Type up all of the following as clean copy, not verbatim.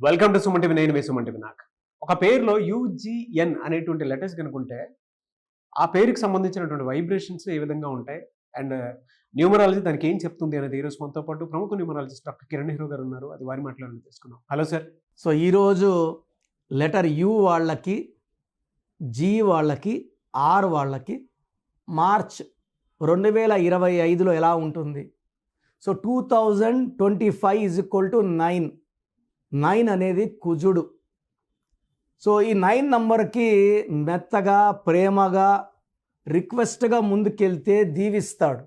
Welcome to Suman TV. నేను మీ Suman TV. నాకు ఒక పేరులో యూజిఎన్ అనేటువంటి లెటర్స్ కనుకుంటే ఆ పేరుకి సంబంధించినటువంటి వైబ్రేషన్స్ ఏ విధంగా ఉంటాయి అండ్ న్యూమరాలజీ దానికి ఏం చెప్తుంది అనేది ఈరోజు మనతో పాటు ప్రముఖ న్యూమరాలజిస్ట్ డాక్టర్ కిరణ్ హీరో గారు ఉన్నారు. అది వారి మాట్లాడాలని తెలుసుకున్నాం. Hello sir. సో ఈరోజు లెటర్ యు వాళ్ళకి, జీ వాళ్ళకి, ఆర్ వాళ్ళకి మార్చ్ 2025లో ఎలా ఉంటుంది? సో 2025 ఈజ్ ఈక్వల్ టు 9 అనేది కుజుడు. సో ఈ 9 నంబర్కి మెత్తగా, ప్రేమగా, రిక్వెస్ట్గా ముందుకెళ్తే దీవిస్తాడు.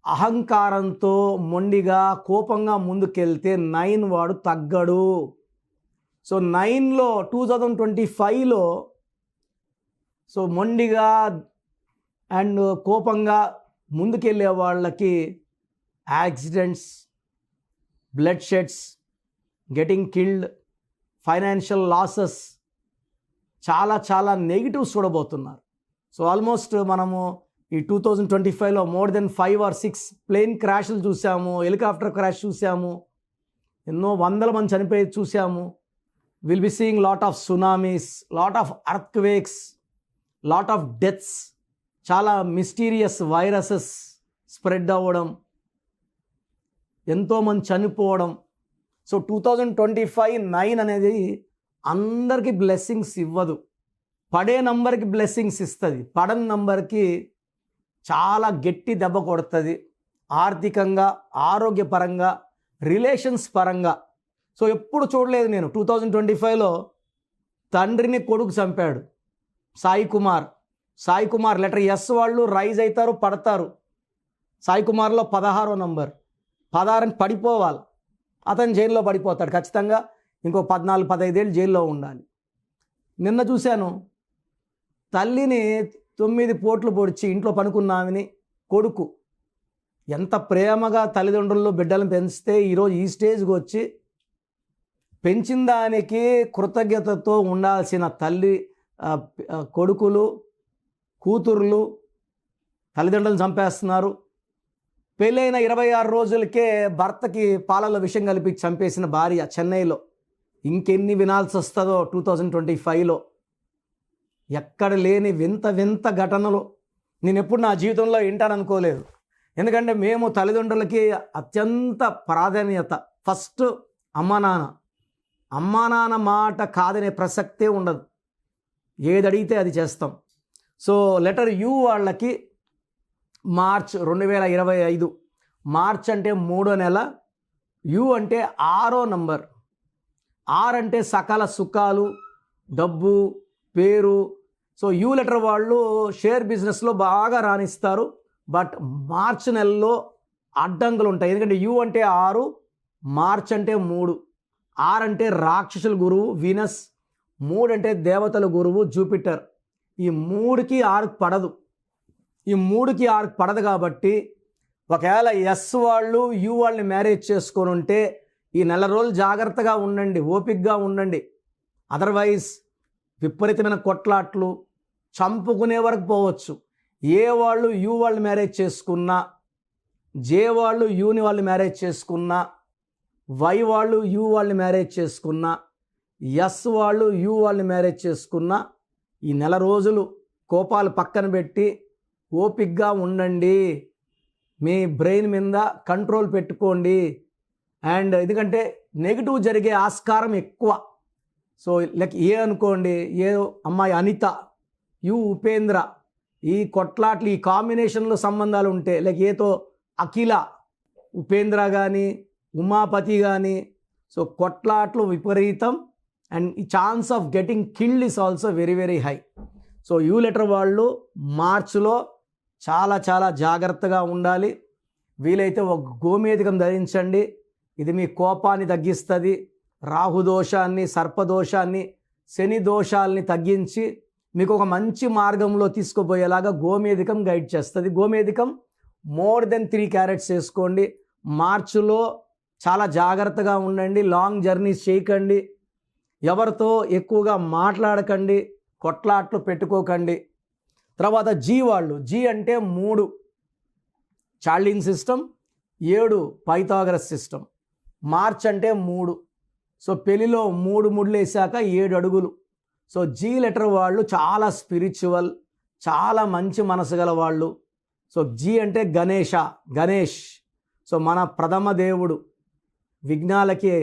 అహంకారంతో, మొండిగా, కోపంగా ముందుకెళ్తే 9 వాడు తగ్గడు. సో 9లో 2025లో సో మొండిగా అండ్ కోపంగా ముందుకెళ్ళే వాళ్ళకి accidents, blood sheds, getting killed, financial losses, చాలా నెగిటివ్స్ చూడబోతున్నారు. సో ఆల్మోస్ట్ మనము ఈ 2025లో మోర్ దెన్ 5 or 6 ప్లేన్ క్రాష్లు చూసాము, హెలికాప్టర్ క్రాష్ చూసాము, ఎన్నో వందల మంది చనిపోయి చూసాము. Will be seeing lot of tsunamis, lot of earthquakes, lot of deaths, చాలా మిస్టీరియస్ వైరసెస్ స్ప్రెడ్ అవ్వడం, ఎంతోమంది చనిపోవడం. సో 2025 9 అనేది అందరికీ బ్లెస్సింగ్స్ ఇవ్వదు. పడే నంబర్కి బ్లెస్సింగ్స్ ఇస్తుంది, పడని నంబర్కి చాలా గట్టి దెబ్బ కొడుతుంది. ఆర్థికంగా, ఆరోగ్యపరంగా, రిలేషన్స్ పరంగా. సో ఎప్పుడు చూడలేదు నేను 2025లో తండ్రిని కొడుకు చంపాడు సాయి కుమార్ లెటర్ ఎస్ వాళ్ళు రైజ్ అవుతారు, పడతారు. సాయి కుమార్లో 16వ నంబర్, 16 పడిపోవాలి, అతను జైల్లో పడిపోతాడు ఖచ్చితంగా. ఇంకో 14-15 ఏళ్ళు జైల్లో ఉండాలి. నిన్న చూశాను, తల్లిని 9 పోట్లు పొడిచి ఇంట్లో పనుకున్నామని కొడుకు ఎంత ప్రేమగా తల్లిదండ్రుల్లో బిడ్డలను పెంచితే ఈరోజు ఈ స్టేజ్కి వచ్చి పెంచిన దానికి కృతజ్ఞతతో ఉండాల్సిన తల్లి, కొడుకులు, కూతుర్లు తల్లిదండ్రులను చంపేస్తున్నారు. పెళ్ళైన 26 రోజులకే భర్తకి పాలలో విషం కలిపి చంపేసిన భార్య చెన్నైలో. ఇంకెన్ని వినాల్సి వస్తుందో 2025లో. ఎక్కడ లేని వింత ఘటనలు నేను ఎప్పుడు నా జీవితంలో వింటాననుకోలేదు. ఎందుకంటే మేము తల్లిదండ్రులకి అత్యంత ప్రాధాన్యత. ఫస్ట్ అమ్మా నాన్న మాట కాదనే ప్రసక్తే ఉండదు. ఏది అడిగితే అది చేస్తాం. సో లెటర్ యు వాళ్ళకి మార్చ్ 2025, మార్చ్ అంటే 3వ నెల, యు అంటే 6వ నంబర్. ఆర్ అంటే సకల సుఖాలు, డబ్బు, పేరు. సో యు లెటర్ వాళ్ళు షేర్ బిజినెస్లో బాగా రాణిస్తారు. బట్ మార్చ్ నెలలో అడ్డంకులు ఉంటాయి. ఎందుకంటే యు అంటే 6, మార్చ్ అంటే 3. ఆర్ అంటే రాక్షసుల గురువు వీనస్, 3 అంటే దేవతల గురువు జూపిటర్. ఈ 3కి 6 పడదు. ఈ 3కి 6 పడదు కాబట్టి ఒకవేళ ఎస్ వాళ్ళు యు వాళ్ళని మ్యారేజ్ చేసుకొని ఉంటే ఈ నెల రోజులు జాగ్రత్తగా ఉండండి, ఓపికగా ఉండండి. అదర్వైజ్ విపరీతమైన కొట్లాట్లు, చంపుకునే వరకు పోవచ్చు. ఏ వాళ్ళు యు వాళ్ళు మ్యారేజ్ చేసుకున్నా, జే వాళ్ళు యూని వాళ్ళు మ్యారేజ్ చేసుకున్నా, వై వాళ్ళు యు వాళ్ళని మ్యారేజ్ చేసుకున్నా, ఎస్ వాళ్ళు యు వాళ్ళని మ్యారేజ్ చేసుకున్నా ఈ నెల రోజులు కోపాలు పక్కన పెట్టి ఓపికగా ఉండండి. మీ బ్రెయిన్ మీద కంట్రోల్ పెట్టుకోండి. అండ్ ఎందుకంటే నెగిటివ్ జరిగే ఆస్కారం ఎక్కువ. సో లైక్ ఏ అనుకోండి, ఏ అమ్మాయి అనిత, యు ఉపేంద్ర, ఈ కొట్లాట్లు, ఈ కాంబినేషన్లో సంబంధాలు ఉంటే లైక్ ఏతో అఖిల, ఉపేంద్ర కానీ, ఉమాపతి కానీ, సో కొట్లాట్లు విపరీతం. అండ్ ఈ chance of getting killed is also very high. So you letter వాళ్ళు మార్చ్లో చాలా జాగ్రత్తగా ఉండాలి. వీలైతే ఒక గోమేధికం ధరించండి. ఇది మీ కోపాన్ని తగ్గిస్తుంది. రాహుదోషాన్ని, సర్పదోషాన్ని, శని దోషాలని తగ్గించి మీకు ఒక మంచి మార్గంలో తీసుకుపోయేలాగా గోమేధికం గైడ్ చేస్తుంది. గోమేధికం మోర్ దెన్ 3 క్యారెట్స్ వేసుకోండి. మార్చిలో చాలా జాగ్రత్తగా ఉండండి. లాంగ్ జర్నీస్ చేయకండి. ఎవరితో ఎక్కువగా మాట్లాడకండి. కొట్లాట్లు పెట్టుకోకండి. తర్వాత జీ వాళ్ళు, జీ అంటే 3 చార్లింగ్ సిస్టమ్, 7 పైథాగరస్ సిస్టమ్. మార్చ్ అంటే 3. సో పెళ్లిలో 3 ముళ్ళు వేసాక 7 అడుగులు. సో జీ లెటర్ వాళ్ళు చాలా స్పిరిచువల్, చాలా మంచి మనసు గల వాళ్ళు. సో జీ అంటే గణేష్. సో మన ప్రథమ దేవుడు. విఘ్నాలకి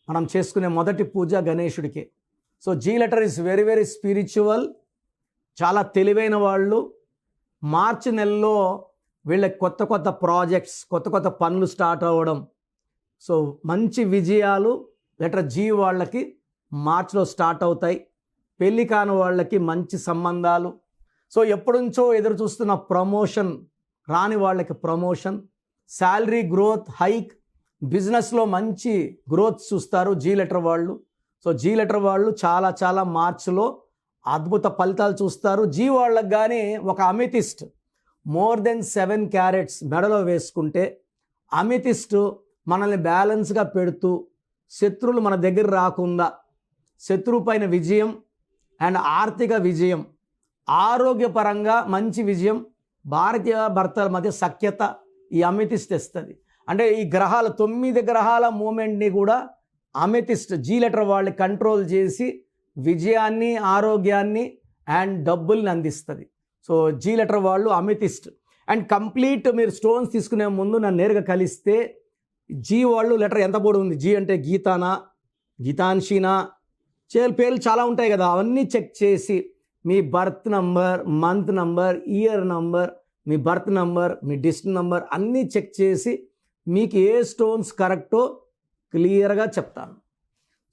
మనం చేసుకునే మొదటి పూజ గణేశుడికి. So G letter is very very spiritual, చాలా తెలివైన వాళ్ళు. మార్చి నెలలో వీళ్ళకి కొత్త కొత్త ప్రాజెక్ట్స్, కొత్త కొత్త పనులు స్టార్ట్ అవ్వడం. సో మంచి విజయాలు లెటర్ జీ వాళ్ళకి మార్చిలో స్టార్ట్ అవుతాయి. పెళ్లి కాని వాళ్ళకి మంచి సంబంధాలు. సో ఎప్పటి నుంచో ఎదురు చూస్తున్న ప్రమోషన్ రాని వాళ్ళకి ప్రమోషన్, శాలరీ గ్రోత్, హైక్, బిజినెస్లో మంచి గ్రోత్ చూస్తారు జీ లెటర్ వాళ్ళు. సో జీ లెటర్ వాళ్ళు చాలా చాలా మార్చిలో అద్భుత ఫలితాలు చూస్తారు. జీ వాళ్ళకి కానీ ఒక అమితిస్ట్ మోర్ దెన్ 7 క్యారెట్స్ మెడలో వేసుకుంటే, అమితిస్ట్ మనల్ని బ్యాలెన్స్గా పెడుతూ శత్రువులు మన దగ్గర రాకుండా, శత్రువు పైన విజయం అండ్ ఆర్థిక విజయం, ఆరోగ్యపరంగా మంచి విజయం, భార్య భర్తల మధ్య సఖ్యత ఈ అమితిస్ట్ ఇస్తుంది. అంటే ఈ గ్రహాల 9 గ్రహాల మూమెంట్ని కూడా అమితిస్ట్ జీ లెటర్ వాళ్ళు కంట్రోల్ చేసి విజయాన్ని, ఆరోగ్యాన్ని అండ్ డబ్బుల్ని అందిస్తుంది. సో జీ లెటర్ వాళ్ళు అమితిస్ట్. అండ్ కంప్లీట్ మీరు స్టోన్స్ తీసుకునే ముందు నన్ను నేరుగా కలిస్తే జీ వాళ్ళు లెటర్ ఎంత పొడి ఉంది, జీ అంటే గీతానా, గీతాంశీనా, పేర్లు చాలా ఉంటాయి కదా, అవన్నీ చెక్ చేసి మీ birth number, month number, year number, మీ బర్త్ నంబర్, మీ డిస్ట్రిక్ట్ నంబర్ అన్నీ చెక్ చేసి మీకు ఏ స్టోన్స్ కరెక్టో క్లియర్గా చెప్తాను.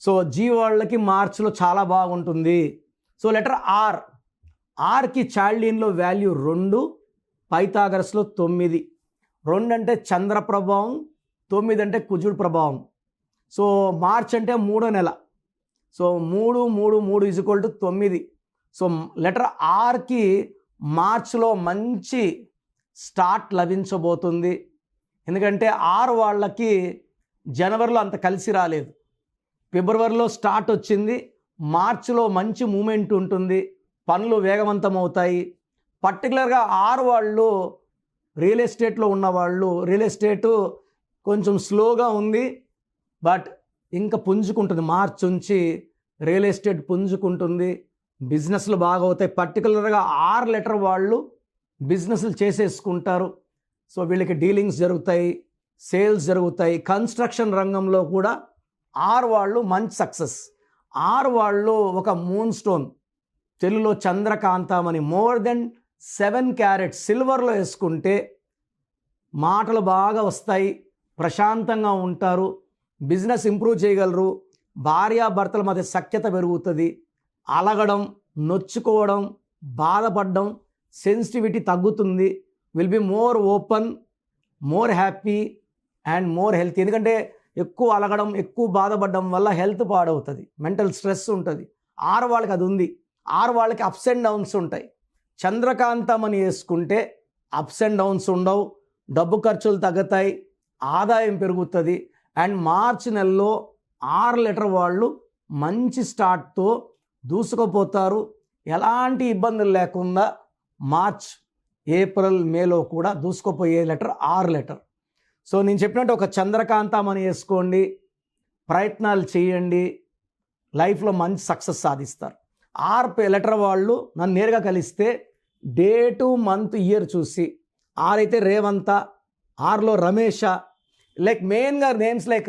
సో జీ వాళ్ళకి మార్చిలో చాలా బాగుంటుంది. సో లెటర్ ఆర్కి చాల్డీన్లో వాల్యూ 2, పైథాగరస్లో 9. 2 అంటే చంద్ర ప్రభావం, 9 అంటే కుజుడు ప్రభావం. సో మార్చ్ అంటే 3వ నెల. సో 3 = 9. సో లెటర్ ఆర్కి మార్చ్లో మంచి స్టార్ట్ లభించబోతుంది. ఎందుకంటే ఆర్ వాళ్ళకి జనవరిలో అంత కలిసి రాలేదు, ఫిబ్రవరిలో స్టార్ట్ వచ్చింది, మార్చిలో మంచి మూమెంట్ ఉంటుంది, పనులు వేగవంతం అవుతాయి. పర్టికులర్గా ఆర్ వాళ్ళు రియల్ ఎస్టేట్లో ఉన్నవాళ్ళు, రియల్ ఎస్టేటు కొంచెం స్లోగా ఉంది బట్ ఇంకా పుంజుకుంటుంది. మార్చ్ నుంచి రియల్ ఎస్టేట్ పుంజుకుంటుంది, బిజినెస్లు బాగా అవుతాయి. పర్టికులర్గా ఆర్ లెటర్ వాళ్ళు బిజినెస్లు చేసేసుకుంటారు. సో వీళ్ళకి డీలింగ్స్ జరుగుతాయి, సేల్స్ జరుగుతాయి. కన్స్ట్రక్షన్ రంగంలో కూడా ఆర్ వాళ్ళు మంచి సక్సెస్. ఆర్ వాళ్ళు ఒక మూన్ స్టోన్, తెలుగులో చంద్రకాంతమని, మోర్ దెన్ 7 క్యారెట్స్ సిల్వర్లో వేసుకుంటే మాటలు బాగా వస్తాయి, ప్రశాంతంగా ఉంటారు, బిజినెస్ ఇంప్రూవ్ చేయగలరు, భార్యాభర్తల మధ్య సఖ్యత పెరుగుతుంది, అలగడం, నొచ్చుకోవడం, బాధపడడం, సెన్సిటివిటీ తగ్గుతుంది, will be more open, more happy and more healthy. ఎందుకంటే ఎక్కువ అలగడం, ఎక్కువ బాధపడడం వల్ల హెల్త్ పాడవుతుంది, మెంటల్ స్ట్రెస్ ఉంటుంది. ఆరు వాళ్ళకి అది ఉంది. ఆరు వాళ్ళకి అప్స్ అండ్ డౌన్స్ ఉంటాయి. చంద్రకాంతమని వేసుకుంటే అప్స్ అండ్ డౌన్స్ ఉండవు, డబ్బు ఖర్చులు తగ్గుతాయి, ఆదాయం పెరుగుతుంది. అండ్ మార్చి నెలలో 6 లెటర్ వాళ్ళు మంచి స్టార్ట్తో దూసుకుపోతారు. ఎలాంటి ఇబ్బందులు లేకుండా మార్చ్, ఏప్రిల్, మేలో కూడా దూసుకుపోయే లెటర్ 6 లెటర్. సో నేను చెప్పినట్టు ఒక చంద్రకాంతమని వేసుకోండి, ప్రయత్నాలు చేయండి, లైఫ్లో మంచి సక్సెస్ సాధిస్తారు. 6 లెటర్ వాళ్ళు నన్ను నేరుగా కలిస్తే డేటు, మంత్, ఇయర్ చూసి, 6 అయితే రేవంత, 6లో రమేష, లైక్ మెయిన్గా నేమ్స్ లైక్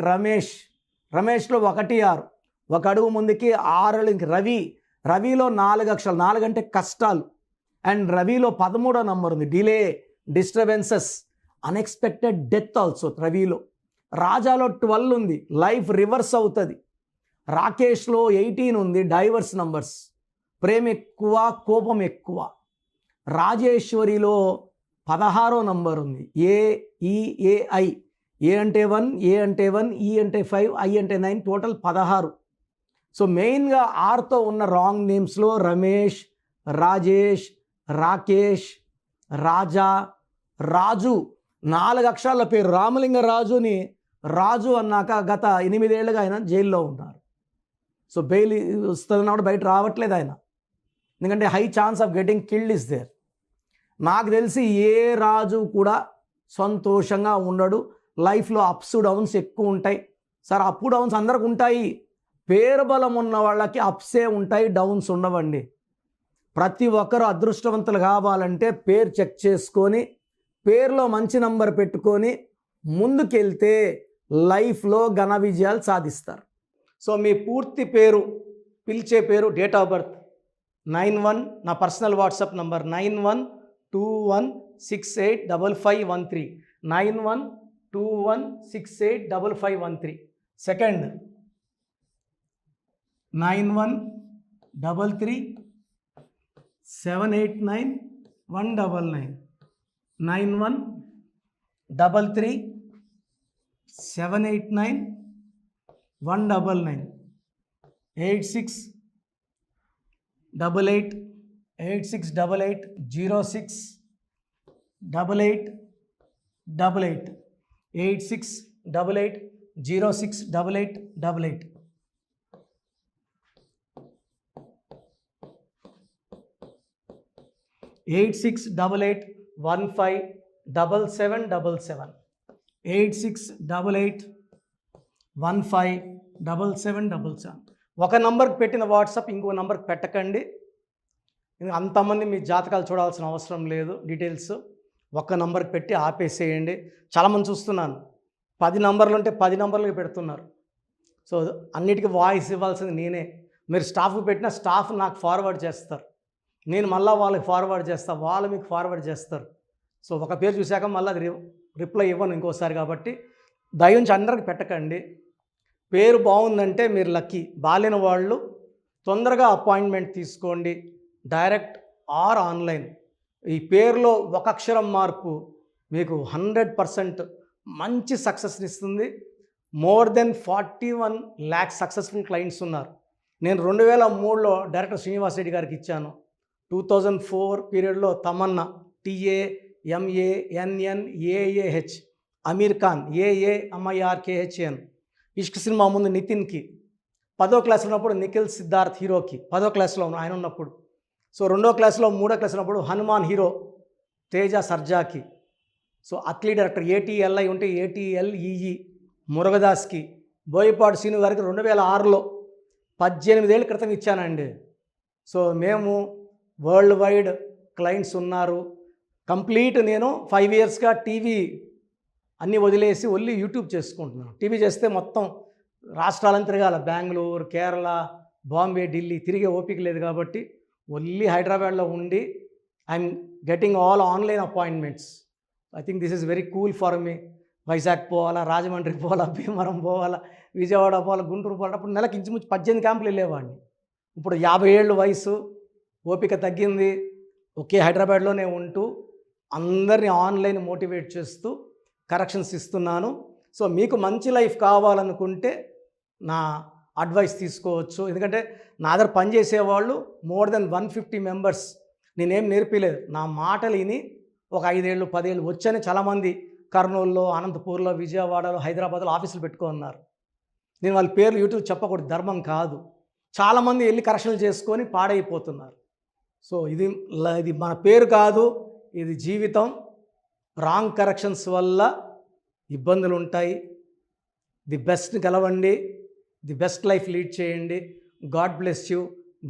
రమేష్లో 1, 6, ఒక అడుగు ముందుకి 6 ఇంక రవిలో 4 అక్షరాలు, 4 అంటే కష్టాలు. అండ్ రవిలో 13వ నంబర్ ఉంది, delay, disturbances, unexpected death also. రవిలో రాజాలో 12 ఉంది, లైఫ్ రివర్స్ అవుతుంది. రాకేష్లో 18 ఉంది, డైవర్స్ నంబర్స్, ప్రేమ ఎక్కువ, కోపం ఎక్కువ. రాజేశ్వరిలో 16వ నంబర్ ఉంది, ఏఈఏఐ. ఏ అంటే 1, ఏ అంటే 1, ఈ అంటే 5, ఐ అంటే 9, టోటల్ 16. సో మెయిన్గా 6తో ఉన్న రాంగ్ నేమ్స్లో రమేష్, రాజేష్, రాకేష్, రాజా, రాజు, 4 అక్షరాల పేరు. రామలింగ రాజుని రాజు అన్నాక గత 8 ఏళ్ళుగా ఆయన జైల్లో ఉన్నారు. సో బెయిల్ వస్తున్నప్పుడు బయట రావట్లేదు ఆయన, ఎందుకంటే high chance of getting killed is there. నాకు తెలిసి ఏ రాజు కూడా సంతోషంగా ఉండడు, లైఫ్లో అప్స్ డౌన్స్ ఎక్కువ ఉంటాయి, సార్ అప్ డౌన్స్ అందరికి ఉంటాయి. పేరు బలం ఉన్న వాళ్ళకి అప్సే ఉంటాయి, డౌన్స్ ఉండవండి. ప్రతి ఒక్కరు అదృష్టవంతులు కావాలంటే పేరు చెక్ చేసుకొని పేరులో మంచి నంబర్ పెట్టుకొని ముందుకెళ్తే లైఫ్లో ఘన విజయాలు సాధిస్తారు. సో మీ పూర్తి పేరు, పిలిచే పేరు, డేట్ ఆఫ్ బర్త్ 91, నా పర్సనల్ వాట్సాప్ నంబర్ 9121685513, 9121685513. సెకండ్ 9133789199, 9133789199, 868886880688, 8688068888. 8688157777, 8688157777. ఒక నంబర్కి పెట్టిన వాట్సాప్ ఇంకో నంబర్కి పెట్టకండి. అంతమంది మీ జాతకాలు చూడాల్సిన అవసరం లేదు. డీటెయిల్స్ ఒక్క నంబర్కి పెట్టి ఆపేసేయండి. చాలామంది చూస్తున్నాను 10 నంబర్లు ఉంటే 10 నంబర్లకి పెడుతున్నారు. సో అన్నిటికీ వాయిస్ ఇవ్వాల్సింది నేనే. మీరు స్టాఫ్కి పెట్టిన స్టాఫ్ నాకు ఫార్వర్డ్ చేస్తారు, నేను మళ్ళీ వాళ్ళకి ఫార్వర్డ్ చేస్తాను, వాళ్ళు మీకు ఫార్వర్డ్ చేస్తారు. సో ఒక పేరు చూశాక మళ్ళీ అది రిప్లై ఇవ్వను ఇంకోసారి. కాబట్టి దయించి అందరికి పెట్టకండి. పేరు బాగుందంటే మీరు లక్కీ. బాలేని వాళ్ళు తొందరగా అపాయింట్మెంట్ తీసుకోండి, డైరెక్ట్ ఆర్ ఆన్లైన్. ఈ పేరులో ఒక అక్షరం మార్పు మీకు 100% మంచి సక్సెస్ని ఇస్తుంది. More than 41 lakhs successful clients ఉన్నారు. నేను 2003లో డైరెక్టర్ శ్రీనివాస్ రెడ్డి గారికి ఇచ్చాను. 2004 పీరియడ్లో తమన్నా, TAMANNAAH, అమీర్ ఖాన్, AAMIRKHN, ఇష్క్ సినిమా ముందు నితిన్కి, 10వ క్లాస్ ఉన్నప్పుడు నిఖిల్ సిద్ధార్థ్ హీరోకి, 10వ క్లాస్లో ఆయన ఉన్నప్పుడు. సో 2వ క్లాస్లో 3వ క్లాస్ ఉన్నప్పుడు హనుమాన్ హీరో తేజ సర్జాకి. సో అథ్లీట్ డైరెక్టర్ ATLI ఉంటే ATLEE మురుగదాస్కి, బోయపాటి శ్రీను గారికి 2006లో 18 ఏళ్ళ క్రితం ఇచ్చానండి. సో మేము వరల్డ్ వైడ్ క్లయింట్స్ ఉన్నారు. కంప్లీట్ నేను 5 yearsగా టీవీ అన్నీ వదిలేసి ఓన్లీ యూట్యూబ్ చేసుకుంటున్నాను. టీవీ చేస్తే మొత్తం రాష్ట్రాలను తిరగాల, బెంగళూరు, కేరళ, బాంబే, ఢిల్లీ తిరిగే ఓపిక లేదు. కాబట్టి ఓన్లీ హైదరాబాద్లో ఉండి I'm getting all online appointments. I think this is very cool for me. Vizag పోవాలా, రాజమండ్రి పోవాలా, భీమవరం పోవాలా, విజయవాడ పోవాలా, గుంటూరు పోవాలా. అప్పుడు నెలకి ఇంచుమించు 18 క్యాంపులు వెళ్ళేవాడిని. ఇప్పుడు 50 ఏళ్ళు వయసు, ఓపిక తగ్గింది. ఒకే హైదరాబాద్లోనే ఉంటూ అందరినీ ఆన్లైన్ మోటివేట్ చేస్తూ కరెక్షన్స్ ఇస్తున్నాను. సో మీకు మంచి లైఫ్ కావాలనుకుంటే నా అడ్వైస్ తీసుకోవచ్చు. ఎందుకంటే నా దగ్గర పనిచేసేవాళ్ళు మోర్ దెన్ 150 మెంబర్స్. నేనేం నేర్పిలేదు, నా మాటలు విని ఒక 5 ఏళ్ళు 10 ఏళ్ళు వచ్చని చాలామంది కర్నూలులో, అనంతపూర్లో, విజయవాడలో, హైదరాబాద్లో ఆఫీసులు పెట్టుకున్నారు. నేను వాళ్ళ పేర్లు యూట్యూబ్ చెప్పకూడదు, ధర్మం కాదు. చాలామంది వెళ్ళి కరెక్షన్లు చేసుకొని పాడైపోతున్నారు. సో ఇది మన పేరు కాదు, ఇది జీవితం. రాంగ్ కరెక్షన్స్ వల్ల ఇబ్బందులు ఉంటాయి. ది బెస్ట్ గెలవండి, ది బెస్ట్ లైఫ్ లీడ్ చేయండి. God bless you.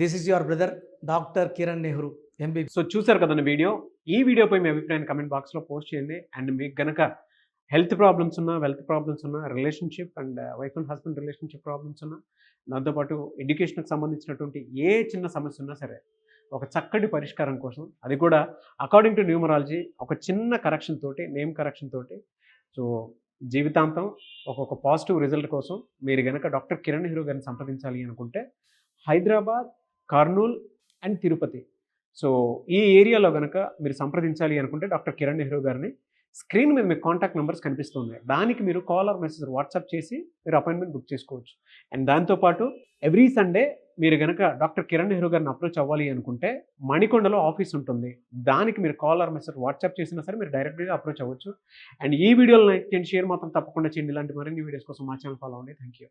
This is your brother doctor Kiran Nehru, MBB. So చూసారు కదండి వీడియో. ఈ వీడియోపై మీ అభిప్రాయాన్ని కమెంట్ బాక్స్లో పోస్ట్ చేయండి. అండ్ మీకు గనక హెల్త్ ప్రాబ్లమ్స్ ఉన్నా, వెల్త్ ప్రాబ్లమ్స్ ఉన్నా, relationship and wife and husband relationship problems ఉన్నా, దాంతోపాటు ఎడ్యుకేషన్కి సంబంధించినటువంటి ఏ చిన్న సమస్య ఉన్నా సరే, ఒక చక్కటి పరిష్కారం కోసం, అది కూడా అకార్డింగ్ టు న్యూమరాలజీ, ఒక చిన్న కరెక్షన్ తోటి, నేమ్ కరెక్షన్ తోటి, సో జీవితాంతం ఒక్కొక్క పాజిటివ్ రిజల్ట్ కోసం మీరు కనుక డాక్టర్ కిరణ్ నెహ్రూ గారిని సంప్రదించాలి అనుకుంటే హైదరాబాద్, కర్నూల్ అండ్ తిరుపతి, సో ఈ ఏరియాలో కనుక మీరు సంప్రదించాలి అనుకుంటే డాక్టర్ కిరణ్ నెహ్రూ గారిని స్క్రీన్ మీద మీకు కాంటాక్ట్ నెంబర్స్ కనిపిస్తున్నాయి. దానికి మీరు కాల్ ఆర్ మెసేజ్ వాట్సాప్ చేసి మీరు అపాయింట్మెంట్ బుక్ చేసుకోవచ్చు. అండ్ దాంతోపాటు ఎవ్రీ సండే మీరు కనుక డాక్టర్ కిరణ్ నెహ్రూ గారిని అప్రోచ్ అవ్వాలి అనుకుంటే మణికొండలో ఆఫీస్ ఉంటుంది. దానికి మీరు కాల్ ఆర్ మెసేజ్ వాట్సాప్ చేసినా సరే మీరు డైరెక్ట్గా అప్రోచ్ అవ్వచ్చు. అండ్ ఈ వీడియోలో లైక్ చేయండి, షేర్ మాత్రం తప్పకుండా చేయండి. ఇలాంటి మరిన్ని వీడియోస్ కోసం మా ఛానల్ ఫాలో అవ్వండి. Thank you.